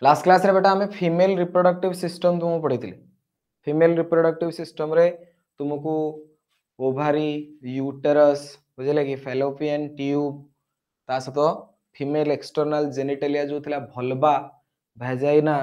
Last class रे बेटा हमें फीमेल रिप्रोडक्टिव सिस्टम तुमको पढ़ी। फीमेल रिप्रोडक्टिव सिस्टम रे तुमको ओभारी यूटेरस बुझे कि फेलोपियन ट्यूब ता सहित फीमेल एक्सटर्नाल जेनिटलिया जो थिला भल्बा भाजाइना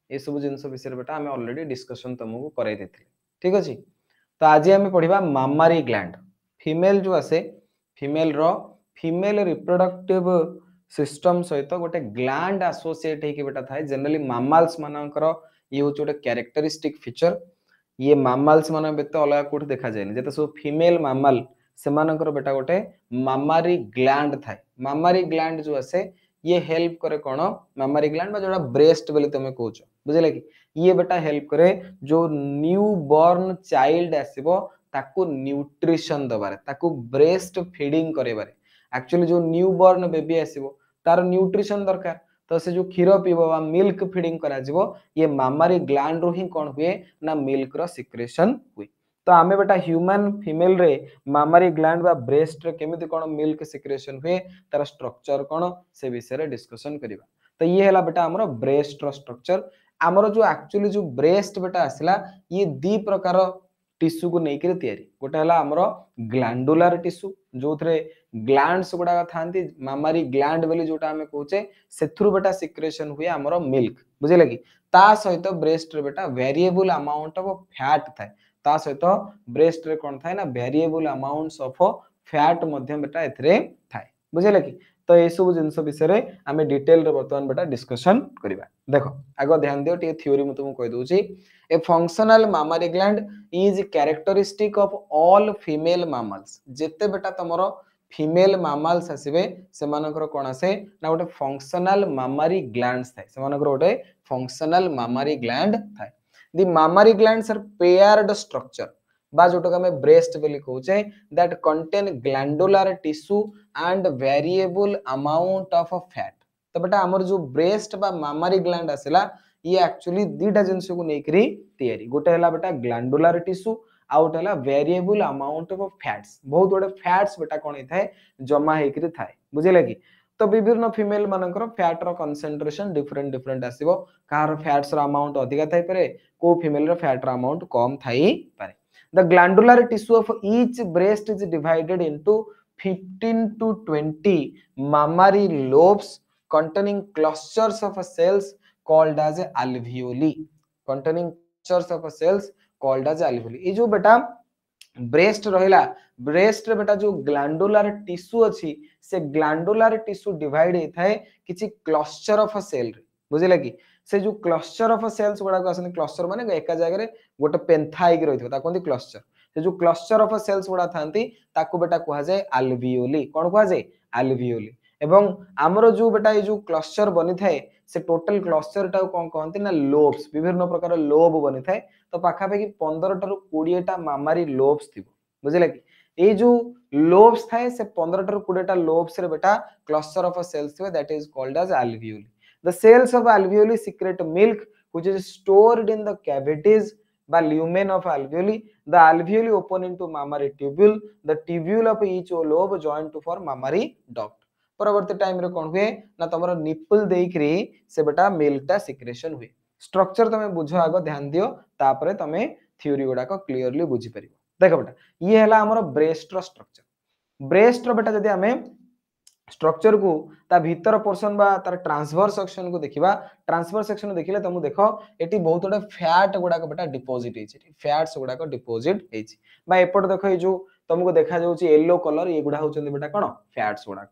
ये सब जिनस विषय बेटा हमें ऑलरेडी डिस्कशन तुमको कराई देथिले। ठीक अछि। तो आज आम पढ़ा मामारी ग्लैंड फीमेल जो आसे फीमेल रो फीमेल रिप्रोडक्टिव सिस्टम सहित गोटे ग्लैंड एसोसिएट होके बेटा थाए जनरली मामाल्स मानकर ये हूँ गोटे क्यारेक्टरिस्टिक फीचर। ये मामाल्स मान व्यतीत अलग कोठी देखा जाए जेते सब फीमेल मामाल सेमानकर बेटा गोटे मामारी ग्लैंड थाए। मामारी ग्लैंड जो आसे ये हेल्प करे कौन मामारी ग्लैंड जो ब्रेस्ट बोली तुम कौच बुझे कि ये बेटा हेल्प करे जो न्यू बॉर्न चाइल्ड आसीबो ताकू न्यूट्रिशन दबारे ताकू ब्रेस्ट फीडिंग करेबारे एक्चुअली जो न्यू बॉर्न बेबी आसीबो तार न्यूट्रिशन दरकार तो से जो क्षीर पीबो बा मिल्क फीडिंग करा जिवो ये मामारी ग्लैंड रो ही कौन हुए ना मिल्क रो सिक्रेशन हुए। तो आमे बेटा ह्यूमन फीमेल रे मामारी ग्लैंड बा ब्रेस्ट रे केमिति कोन मिल्क सिक्रेशन हुए तार स्ट्रक्चर कोन से विषय रे डिस्कशन करिबा। तो ये हैला बेटा हमरो ब्रेस्ट रो स्ट्रक्चर। हमरो जो एक्चुअली जो ब्रेस्ट बेटा आसिला ये दी प्रकार टिश्यू को लेकर तैयारी गोटे है हमरो ग्लैंडुलर टिश्यू जो थे ग्लैंड्स गुड़ा थांती मामारी ग्लैंड बोली जोटा हमें कहचे सेथुरु बेटा सिक्रेशन हुए हमरो मिल्क बुझे कि ता सहित ब्रेस्ट रे बेटा वेरिएबल अमाउंट ऑफ फैट थाए ता सहित ब्रेस्ट रे कोन थाए ना वेरिएबल अमाउंट्स ऑफ फैट मध्य बेटा एथरे थाए बुझे कि तो ये सब जिनस विषय आम डिटेल रे वर्तमान बेटा डिस्कशन करबा। देखो आगो ध्यान दियो टे थ्योरी मु तुमको कहि दोची a functional mammary gland is characteristic of all female mammals जेते बेटा तमरो फीमेल मामल्स आसीबे सेमानकर कोन आसे ना गोटे फंक्शनल मामारी ग्लैंड्स थाए सेमानकर गोटे फंक्शनल मामारी ग्लैंड थाए the mammary glands are paired structure बा जोटक हमें ब्रेस्ट बोली कहउचे that contain glandular tissue and variable amount of fat. तो बेटा हमर जो ब्रेस्ट बा मामारी ग्लैंड आसेला ये एक्चुअली दीटा जिनस को नेकरी तैयारी गोटे हला बेटा ग्लैंडुलर टिश्यू आउट हला वेरिएबल अमाउंट ऑफ फैट्स बहुत बड़े फैट्स बेटा कोन थाए जमा हेकरी थाए बुझिले कि तो विभिन्न फीमेल मानकर फैट रो कंसंट्रेशन डिफरेंट डिफरेंट आसीबो कार फैट्स रो अमाउंट अधिका थाई पारे को फीमेल रो फैट रो अमाउंट कम थाई पारे। The glandular tissue of each breast is divided into 15 to 20 mammary lobes containing clusters of cells called as alveoli containing clusters of cells called as alveoli। ये जो बेटा ब्रेस्ट रहिला ब्रेस्ट रे बेटा जो ग्लैंडुलर टिश्यू अछि से ग्लैंडुलर टिश्यू डिवाइड हेथाय किछि क्लस्टर ऑफ सेल रे बुझिला कि से जो क्लस्टर ऑफ सेल्स गुडा को आसन क्लस्टर माने एका जगह रे गोटे पेंथा आइक रहिथो ता कोंदी क्लस्टर से जो क्लस्टर ऑफ सेल्स गुडा थांती ताकू बेटा कहा जाए अल्वियोली कोन कहा जाए अल्वियोली। एवं हमरो जो बेटा ये जो क्लस्टर बनि थाए से टोटल क्लस्टर टा कोन कहंती ना लोब्स विभिन्न प्रकार लोब बनि थाए तो पाखा पे 15 टारु 20 टा मामारी लोब्स थिबो बुझिला कि ये जो लोब्स थाए से 15 टारु 20 टा लोब्स रे बेटा क्लस्टर ऑफ सेल्स थिबे that is called as alveoli. The cells of alveoli secrete milk which is stored in the cavities by lumen of alveoli. The alveoli open into mammary tubule. The tubule of each lobe join to form mammary duct. परवर्ती time रे कोन हुए ना तमरो nipple देइकरी से बेटा milk टा secretion हुए। Structure तमे बुझो आगो ध्यान दियो तापरे तमे थ्योरी गुडा को क्लियरली बुझी परिबो। देखो बेटा ये हला हमरो ब्रेस्ट रो स्ट्रक्चर ब्रेस्ट रो बेटा जदि हमें स्ट्रक्चर को ता भीतर पोर्शन बा तार ट्रांसवर्स सेक्शन को देखिबा ट्रांसवर्स सेक्शन देखिले तुम देखो एटी बहुत बडा फैट गुडा को बेटा डिपॉजिट हेछि फैट्स गुडा को डिपॉजिट हेछि बा एपट देखो ए जो तुमको देखा जाउछि येलो कलर ये गुडा होचंदी बेटा कोन फैट्स गुडा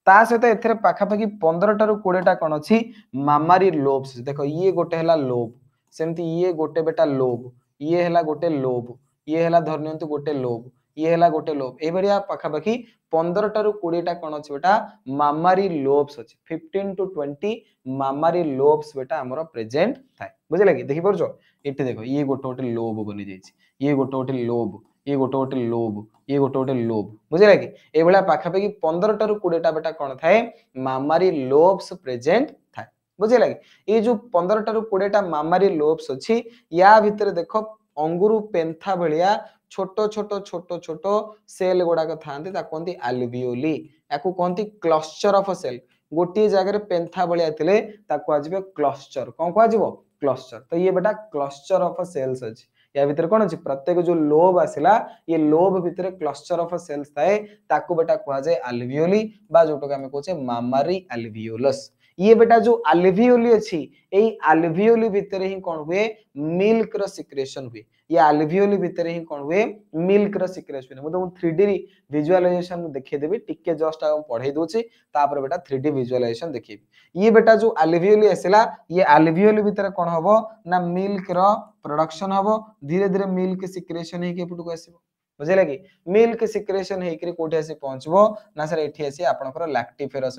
ता सहित एथरे पाखा पाखी 15 टारु 20 टा कोन अछि मामारी लोब्स देखो ये गोटे हला लोब सेमति ये गोटे बेटा लोब ये हला गोटे लोब ये हला धरनियंतु गोटे लोब ये हला गोटे लोब ए बरिया पाखा पाखी 15 टारु 20 टा कोन अछि बेटा मामारी लोब्स अछि 15 टू 20 मामारी लोब्स बेटा हमरो प्रेजेंट थाए बुझिला कि देखि परछो एठी देखो ये गोटे गोटे लोब बनि जाइछि ये गोटे गोटे लोब ये गोटे गोटे लोब ये गोटे गोटे लोब बुझिला कि ए भला पाखा पाखी 15 टारु 20 टा बेटा कोन थाए मामारी लोब्स प्रेजेंट थाए बुझिला कि ये जो 15 टारु 20 टा मामारी लोब्स अछि या भितर देखो अंगुरु पेंथा भलिया छोटो छोटो छोटो छोटो सेल गुडा थांती ता कोंती अल्वियोली याकू कोंती क्लस्टर ऑफ सेल गोटे जगह पेंथा भलिया थिले ताको आजिबे क्लस्टर कोन को आजिबो क्लस्टर तो ये बेटा क्लस्टर ऑफ सेल्स अछि या भीतर कोन अछि प्रत्येक जो लोब आसिला ये लोब भीतर क्लस्टर ऑफ सेल्स थाए ताको बेटा कुआ जाय अल्वियोली बा जोटो हम कहछे मामारी अल्वियोलस ये बेटा जो अल्वियोली अछि एई अल्वियोली भीतर ही कोन हुए मिल्क रो सिक्रेशन हुए ये अल्वियोली भीतर ही कोन हुए मिल्क रो सिक्रेशन मु तो 3D विजुअलाइजेशन देखै देबी टिके जस्ट आ पढै दोछि तापर बेटा 3D विजुअलाइजेशन देखिबी ये बेटा जो अल्वियोली आसिला ये अल्वियोली भीतर कोन हबो ना मिल्क रो प्रोडक्शन हबो धीरे धीरे मिल्क सिक्रेशन हे के पुटको आसीबो बुझिला कि मिल्क सिक्रेशन हे के कोठी आसी पहुंचबो ना सर एठी आसी आपनकर लैक्टिफेरस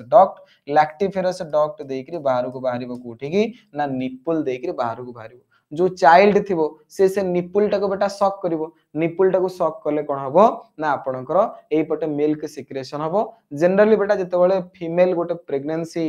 डक्ट देकरी बाहर को बाहरिबो कोठी की ना निप्पल देकरी बाहर को बाहरिबो जो चाइल्ड थिबो से निप्पल टाको बेटा सक करिवो निप्पल टाको सक करले कोन हबो ना आपनकर एई पटे मिल्क सिक्रेशन हबो जनरली बेटा जते बेले फीमेल गोटे प्रेगनेंसी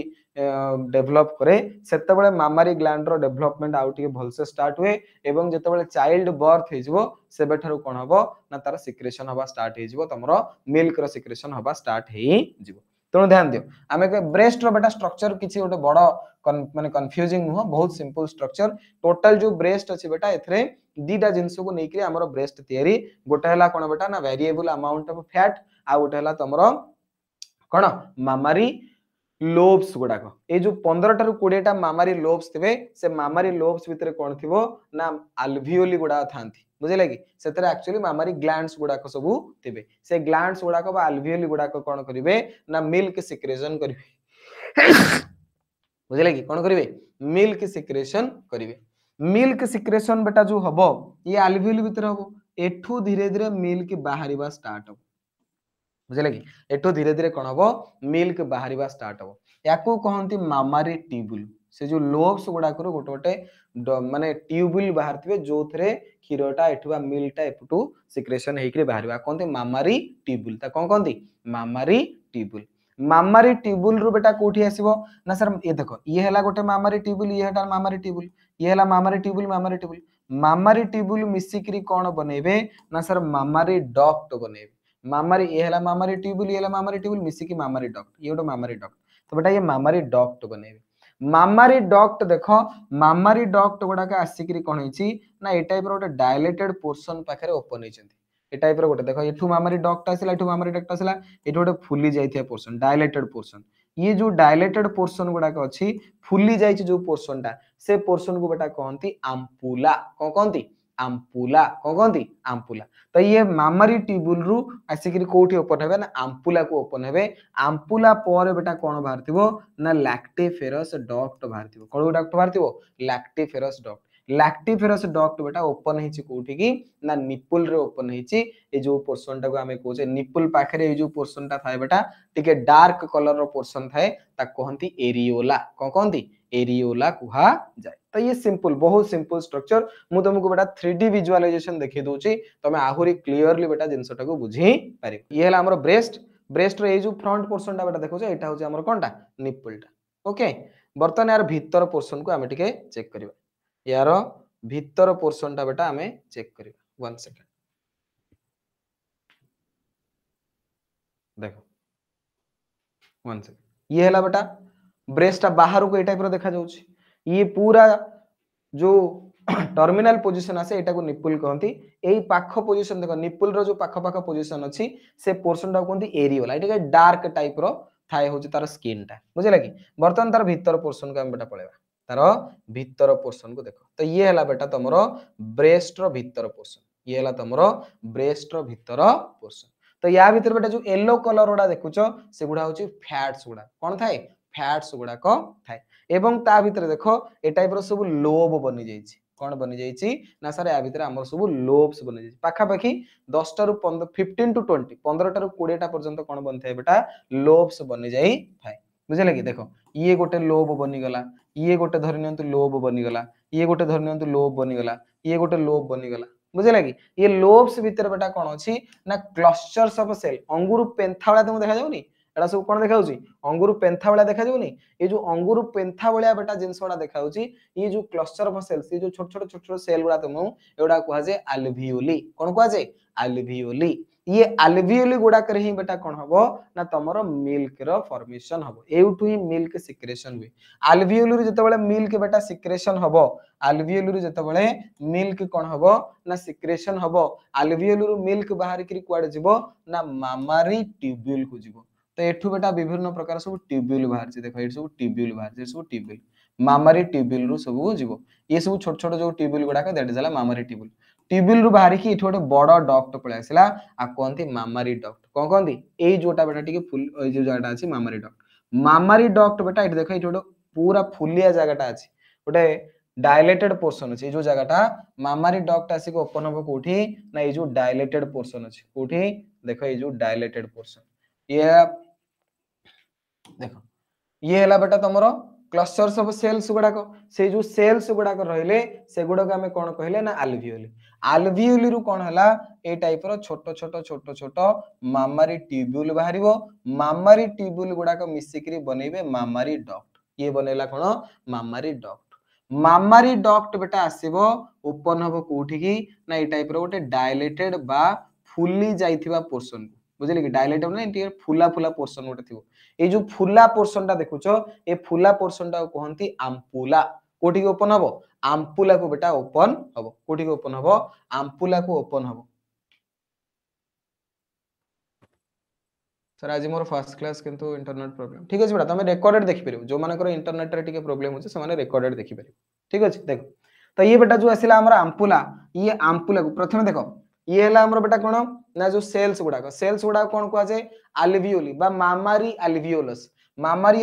डेवलप करे सेते बेले मामारी ग्लैंड रो डेवलपमेंट आउट के भल से स्टार्ट हुए एवं जते बेले चाइल्ड बर्थ हेजिवो सेबे थारु कोन हबो ना तार सिक्रेशन हबा स्टार्ट हेजिवो तमरो मिल्क रो सिक्रेशन हबा स्टार्ट हेई जिवो तेणु ध्यान दियो आमे ब्रेस्ट रो बेटा स्ट्रक्चर किछि गोटे बड़ माने कंफ्यूजिंग नुह बहुत सिंपल स्ट्रक्चर टोटल जो ब्रेस्ट अछि बेटा एथरे दीटा जिंस को नेकरी हमरो ब्रेस्ट तयारी गोटे हला कोन बेटा ना वेरिएबल अमाउंट ऑफ फैट आ गोटे हला तमरो कोन मामारी लोब्स गुडाक ए जो 15 टारु 20 टा मामारी लोब्स थिबे से मामारी लोब्स भितरे कोन थिबो ना अल्वियोली गुडा थांती बुझिले कि सेतरे एक्चुअली मामारी ग्लैंड्स गुडाक सबु थिबे से ग्लैंड्स गुडाक बा अल्वियोली गुडाक कोन करिवे ना मिल्क सिक्रेशन करिवे बुझिले कि कोन करिवे मिल्क सिक्रेशन करिवे मिल्क सिक्रेशन बेटा जो हबो ये अल्वियोली भितरे हबो एठू धीरे धीरे मिल्क बाहरिबा स्टार्ट हबो बुझिले कि एठो धीरे धीरे कोन हबो मिल्क बाहरिबा स्टार्ट हबो याकू कहंती मामारी ट्यूबुल से जो लोब्स गुडा करो गोटे माने ट्यूबुल बाहरथिबे जोथरे खीरटा एठुबा मिल्कटा एपटू सिक्रेशन हेकरे बाहरिबा कहंती मामारी ट्यूबुल ता कोन कहंती मामारी ट्यूबुल रु बेटा कोठी आसीबो ना सर ये देखो ये हला गोटे मामारी ट्यूबुल ये हटा मामारी ट्यूबुल ये हला मामारी ट्यूबुल मिसिकरी कोन बनेबे ना सर मामारी डक्ट बनेबे मामारी ये हला मामारी ट्यूबुल मिसी की मामारी डक्ट ये गोटे मामारी डक्ट तो बेटा ये मामारी डक्ट बनेबे मामारी डक्ट देखो मामारी डक्ट गुडा का आसिकरी कोन होईची ना ए टाइप रो गोटे डायलेटेड पोर्शन पाखरे ओपन होईचंती ए टाइप रो गोटे देखो एठू मामारी डक्ट आसिला एठू मामारी डक्ट आसिला एठू गोटे फुली जाइथिया पोर्शन डायलेटेड पोर्शन ये जो डायलेटेड पोर्शन गुडा का अछि फुली जाइची जो पोर्शन टा से पोर्शन को बेटा कहंती आम्पुला कोन कहंती आम्पुला कोन कहंती आम्पुला तो ये मामारी ट्यूबुल रु आसिकरी कोठी ओपन हेबे ना आम्पुला को ओपन हेबे आम्पुला पर बेटा कोन बाहरथिबो ना लैक्टिफेरस डक्ट बाहरथिबो कोन डक्ट बाहरथिबो लैक्टिफेरस डक्ट बेटा ओपन हेची कोठी की ना निप्पल रे ओपन हेची ए जो पोर्शन टा को हमें कहूचे निप्पल पाखरे ए जो पोर्शन टा थाए बेटा टिके डार्क कलर रो पोर्शन थाए ता कहंती एरियोला कोन कहंती एरियोला कुहा जाय तो ये सिंपल बहुत सिंपल स्ट्रक्चर मु तुमको बेटा 3D विजुअलाइजेशन देखि दोची तमे आहुरी क्लियरली बेटा जिंसटा को बुझी पारे ये हला हमर ब्रेस्ट रो ए जो फ्रंट पोर्शन टा बेटा देखो जे एटा होचे हमर कोनटा निप्पल टा ओके बर्तन यार भीतर पोर्शन को हमें टिके चेक करबा यार भीतर पोर्शन टा बेटा हमें चेक करबा 1 सेकंड देखो 1 सेकंड ये हला बेटा ब्रेस्ट बाहर को ए टाइप रो देखा जाउची ये पूरा जो टर्मिनल पोजीशन आसे एटा को निप्पल कहंती एई पाख पोजीशन देखो निप्पल रो जो पाख पोजीशन अछि से पोर्शन टा कहंती एरियोला एटा डार्क टाइप रो थाए होची तार स्किन टा बुझिला कि बर्तन तार भीतर पोर्शन को हम बेटा पळेबा तार भीतर पोर्शन को देखो तो ये हला बेटा तमरो ब्रेस्ट रो भीतर पोर्शन ये हला तमरो ब्रेस्ट रो भीतर पोर्शन तो या भीतर बेटा जो येलो कलर गुडा देखुचो से गुडा होची फैट्स गुडा कोन थाए फैट्स गुडा को थाए एवं ता भीतर देखो ए टाइप रो सब लोब बनि जाईची कोन बनि जाईची ना सर या भीतर हमर सब लोब्स बनि जाईची पाखा पाखी 10 टा रु 15 टू 20 15 टा रु 20 टा पर्यंत कोन बनि थाए बेटा लोब्स बनि जाई थाए बुझले कि देखो ये गोटे लोब बनि गला ये गोटे धरनियंतु लोब बनि गला ये गोटे धरनियंतु लोब बनि गला ये गोटे लोब बनि गला बुझले कि ये लोब्स भीतर बेटा कोन अछि ना क्लस्टर्स ऑफ सेल अंगुर पेंथाळा तुम देखा जाउनी एटा सब कोन देखाउची अंगुर पेंथा वाला देखा जाउनी ए जो अंगुर पेंथा वाला बेटा जिंस वाला देखाउची ये जो क्लस्टर ऑफ सेल्स ये जो छोट छोट सेल गुडा तुम एडा कुआ जे अल्वियोली कोन कुआ जे अल्वियोली ये अल्वियोली गुडा करे ही बेटा कोन हबो ना तमरो मिल्क रो फॉर्मेशन हबो एउठु ही मिल्क सिक्रेशन हुए अल्वियोली रे जते बेले मिल्क बेटा सिक्रेशन हबो अल्वियोली रे जते बेले मिल्क कोन हबो ना सिक्रेशन हबो अल्वियोली रो मिल्क बाहर करी कुआडे जिवो ना मामारी ट्यूब्यूल को जिवो तो एठु बेटा विभिन्न प्रकार सब ट्यूब्यूल बाहर छै देखो एठ सब ट्यूब्यूल बाहर छै सब ट्यूब्यूल मामारी ट्यूब्यूल रु सब जिवो ये सब छोट छोट जो ट्यूब्यूल गुडा का दैट इज मामारी ट्यूब्यूल ट्यूब्यूल रु बाहर की एठु गोटे बड़ डक्ट पळे आसिला आ कोनती मामारी डक्ट कोन कोनती एई जोटा बेटा टिके फुल ए जो जाटा अछि मामारी डक्ट बेटा एठ देखो एठ गोटे पूरा फुलिया जगाटा अछि गोटे डायलेटेड पोर्शन अछि जो जगाटा मामारी डक्ट आसी को ओपन हो कोठी ना ए जो डायलेटेड पोर्शन अछि कोठी देखो ए जो डायलेटेड पोर्शन ये देखो ये हला बेटा तमरो क्लस्टर्स ऑफ सेल्स गुडाक से जो सेल्स गुडाक रहिले से गुडाक हमें कोन कहले ना अल्वियोली अल्वियोली रु कोन हला ए टाइप रो छोट छोट मामारी ट्यूब्यूल बाहरिबो मामारी ट्यूब्यूल गुडाक मिसिकरी बनेबे मामारी डक्ट ये बनेला कोन मामारी डक्ट बेटा आसीबो ओपन हबो कोठी की ना ए टाइप रो गोटे डायलेटेड बा फुली जाइथिबा पोर्शन बुझिले कि डायलेटेड ना इंटी फुला फुला पोर्शन गोटे थिबो ए जो फुला पोर्शन टा देखुचो ए फुला पोर्शन टा कहंती आम्पुला कोठी के ओपन हबो आम्पुला को बेटा ओपन हबो कोठी के ओपन हबो आम्पुला को ओपन हबो सर आज मोर फर्स्ट क्लास किंतु इंटरनेट प्रॉब्लम ठीक अछि बेटा तमे रिकॉर्डेड देखि परिबो जो मानकर इंटरनेट रे टिके प्रॉब्लम होचे से माने रिकॉर्डेड देखि परिबो ठीक अछि देखो तो ये बेटा जो आसिला हमर आम्पुला ये आम्पुला को प्रथमे देखो ये हला हमर बेटा कोन ना जो सेल्स गुडा कोन कुआ जाय अल्वियोली बा मामारी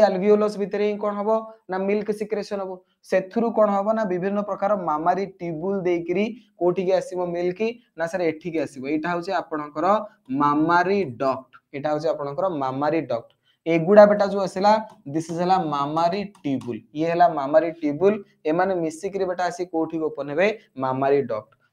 अल्वियोलस भितर ही कोन हबो ना मिल्क सिक्रेशन हबो सेथुरु कोन हबो ना विभिन्न प्रकार मामारी ट्यूब्यूल देकिरी कोठी के आसीबो मिल्क ना सर एठी के आसीबो एटा होचे आपनकर मामारी डक्ट एटा होचे आपनकर मामारी डक्ट एगुडा बेटा जो आसिला दिस इज हला मामारी ट्यूब्यूल ये हला मामारी ट्यूब्यूल ए माने मिसिकरी बेटा आसी कोठी को ओपन हेबे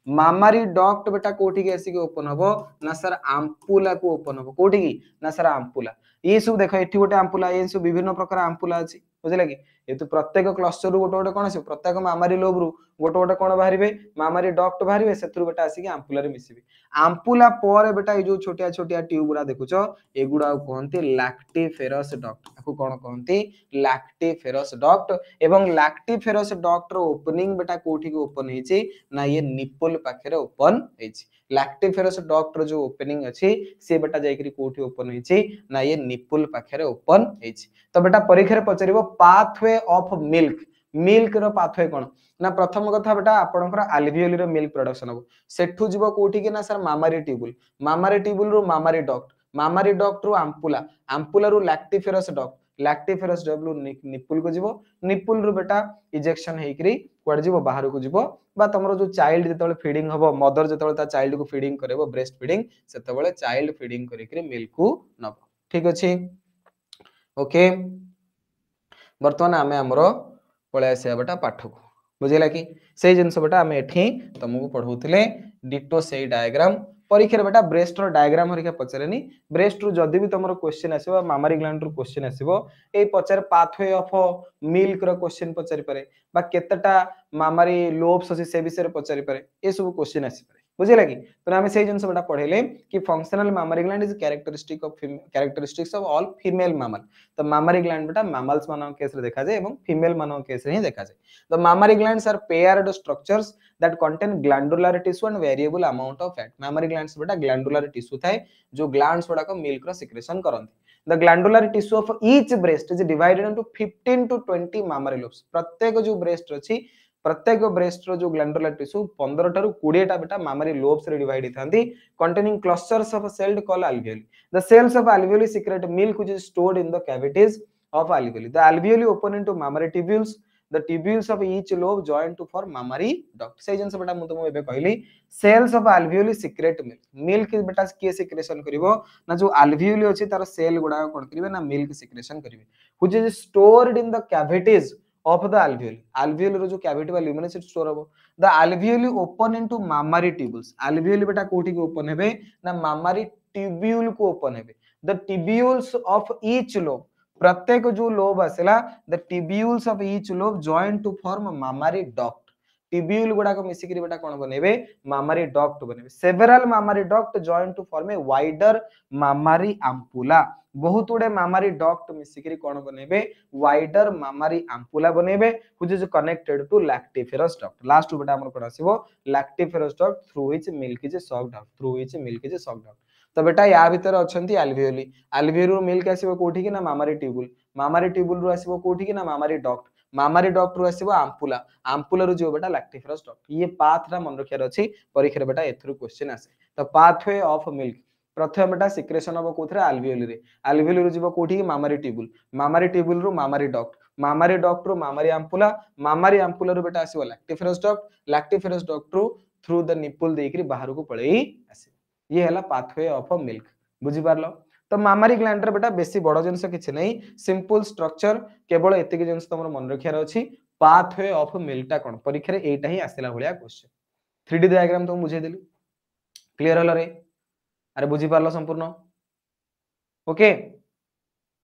मामारी डक्ट बेटा कोठी के आसी के ओपन हबो ना सर आम्पुला को ओपन हबो कोठी की ना सर आम्पुला ये सब देखो एठी गोटे आम्पुला ये सब विभिन्न प्रकार आम्पुला अछि बुझले कि ये तो प्रत्येक क्लस्टर रु गोटे गोटे कोन अछि प्रत्येक मामारी लोब रु गोटे गोटे कोन बाहरिबे मामारी डक्ट बाहरिबे सेथुरु बेटा आसी के आम्पुला रे मिसिबे आम्पुला पर बेटा ए जो छोटिया छोटिया ट्यूब गुडा देखुचो एगुडा कहंती लैक्टिफेरस डक्ट आकु कोन कहंती लैक्टिफेरस डक्ट एवं लैक्टिफेरस डक्ट रो ओपनिंग बेटा कोठी के ओपन हेछि ना ये निप्पल पाखरे ओपन हेछि लैक्टिफेरस डक्ट रो जो ओपनिंग अछि से बेटा जाईकरी कोठी ओपन हेछि ना ये निप्पल पाखरे ओपन हेछि तो बेटा परीक्षा रे पचरिबो पाथवे ऑफ मिल्क रो पाथवे कोन ना प्रथम कथा बेटा आपनकर अल्वियोली रो मिल्क प्रोडक्शन हो सेठु जीवो कोठी के ना सर मामारी ट्यूब्यूल रो मामारी डक्ट रो आम्पुला रो लैक्टिफेरस डब्लू निप्पल को जीवो निप्पल रो बेटा इजेक्शन हेकरी क्वाड जीवो बाहर को जीवो बा तमरो जो चाइल्ड जतबे फीडिंग हबो मदर जतबे ता चाइल्ड को फीडिंग करबो ब्रेस्ट फीडिंग सेतबे चाइल्ड फीडिंग करिकरी मिल्क को नबो ठीक अछि ओके वर्तमान आमे हमरो पळे आसे बेटा पाठ को बुझिला कि से जिंस बेटा आमे एठी तुमको पढौतिले डिटो सेही डायग्राम परीक्षा बेटा ब्रेस्ट रो डायग्राम हरिका पचरेनी ब्रेस्ट रो जदी भी तमरो क्वेश्चन आसीबो मामारी ग्लैंड रो क्वेश्चन आसीबो ए पचर पाथवे ऑफ मिल्क रो क्वेश्चन पचरि पारे बा केतटा मामारी लोब्स अछि से विषय रे पचरि पारे ए सब क्वेश्चन आसी पारे बुझिला कि तो हमें सही जिंस बेटा पढेले कि functional mammary gland is characteristics of all female mammal तो मामारी ग्लैंड बेटा मैमल्स मानव केस रे देखा जाय एवं फीमेल मानव केस रे ही देखा जाय the mammary glands are paired structures that contain glandular tissue and variable amount of fat mammary glands बेटा glandular tissue थाए जो glands गुडा को milk row secretion करंती the glandular tissue of each breast is divided into 15 to 20 mammary lobes प्रत्येक जो breast अछि प्रत्येक breast रो जो glandular tissue 15 ठारू 20 टा बेटा mammary lobes रे divide थांती containing clusters of cells called alveoli the cells of alveoli secrete milk which is stored in the cavities of alveoli the alveoli open into mammary tubules the tubules of each lobe join to form mammary duct से जन से बेटा मु तुम एबे कहली cells of alveoli secrete milk बेटा के secretion करिवो ना जो alveoli अछि तार सेल गुडा कोन करिवे ना milk secretion करिवे which is stored in the cavities of the alveoli रो जो cavity वा lumen से स्टोर हबो the alveoli open into mammary tubules alveoli बेटा कोठी को ओपन हेबे ना mammary tubule को ओपन हेबे the tubules of each lobe प्रत्येक जो लोब आसला the tubules of each lobe join to form mammary duct tubule गुडाक मिसिकरी बेटा कोन बनेबे मामारी डक्ट बनेबे several mammary duct join to form a wider mammary ampulla बहुत गुडे मामारी डक्ट मिसिकरी कोन बनेबे वाइडर मामारी आम्पुला बनेबे which is connected to lactiferous duct last बेटा हमर कोन आसीबो lactiferous duct through which milk is sucked out through which milk is sucked out तो बेटा या भीतर अछंती अल्वियोली अल्वियोल मिल्क आसीबो कोठी कि ना मामारी ट्यूबुल रु आसीबो कोठी कि ना मामारी डक्ट रु आसीबो आम्पुला आम्पुला रु जो बेटा लैक्टिफेरस डक्ट ये पाथ रा मन रखियार अछि परीक्षा रे बेटा एथरु क्वेश्चन आसे तो पाथवे ऑफ मिल्क प्रथम बेटा सिक्रेशन ऑफ कोथरे अल्वियोली रु जीवो कोठी कि मामारी ट्यूबुल रु मामारी डक्ट रु मामारी आम्पुला रु बेटा आसीबो लैक्टिफेरस डक्ट रु थ्रू द निपुल देकरी बाहर को पळेई आसी ये हला पाथवे ऑफ मिल्क बुझी पारलो तो मामारी ग्लैंड रे बेटा बेसी बड़ जिंस किछि नै सिंपल स्ट्रक्चर केवल एतिक जिंस तमर मन रखियार अछि पाथवे ऑफ मिल्क टा कोन परीक्षा रे एटा ही आसिला भलिया क्वेश्चन 3D डायग्राम तो बुझे देली क्लियर हला रे अरे बुझी पारलो संपूर्ण ओके